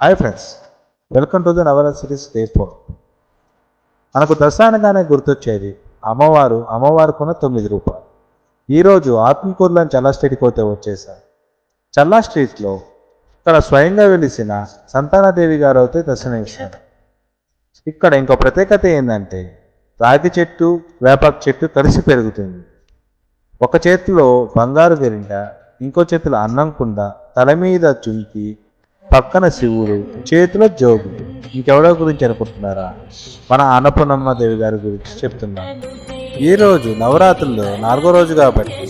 Hi friends, welcome to the Navaratna series day 4. మనకు దసరా అనగానే గుర్తొచ్చేది అమ్మవారుకున్న 9 రూపాయలు. ఈరోజు ఆత్మకూరులోని చల్లా స్ట్రీట్కి పోతే వచ్చేసారు. చల్లా స్ట్రీట్లో ఇక్కడ స్వయంగా వెలిసిన సంతానాదేవి గారు అయితే దర్శనమిస్తారు. ఇక్కడ ఇంకో ప్రత్యేకత ఏంటంటే రాగి చెట్టు వేపాకు చెట్టు కలిసి పెరుగుతుంది. ఒక చేతిలో బంగారు గెరింట, ఇంకో చేతిలో అన్నం కుండ, తల మీద చుంకి, పక్కన శివుడు, చేతిలో జోగు. ఇంకెవరో గురించి అనుకుంటున్నారా? మన అన్నపూర్ణమ్మ దేవి గారి గురించి చెప్తున్నా. ఈరోజు నవరాత్రుల్లో 4వ రోజు కాబట్టి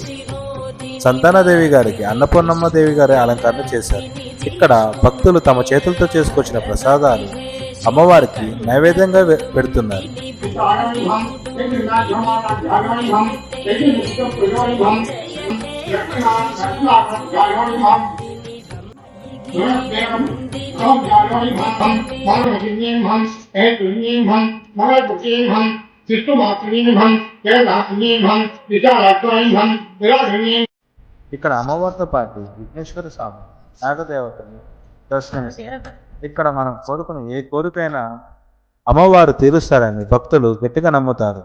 సంతానాదేవి గారికి అన్నపూర్ణమ్మ దేవి గారి అలంకరణ చేశారు. ఇక్కడ భక్తులు తమ చేతులతో చేసుకొచ్చిన ప్రసాదాలు అమ్మవారికి నైవేద్యంగా పెడుతున్నారు. ఇక్కడ అమ్మవారితో పాటు విఘ్నేశ్వర స్వామి, నాగదేవతని దర్శనమిస్తారు. ఇక్కడ మనం కోరుకున్న ఏ కోరికైనా అమ్మవారు తీరుస్తారని భక్తులు గట్టిగా నమ్ముతారు.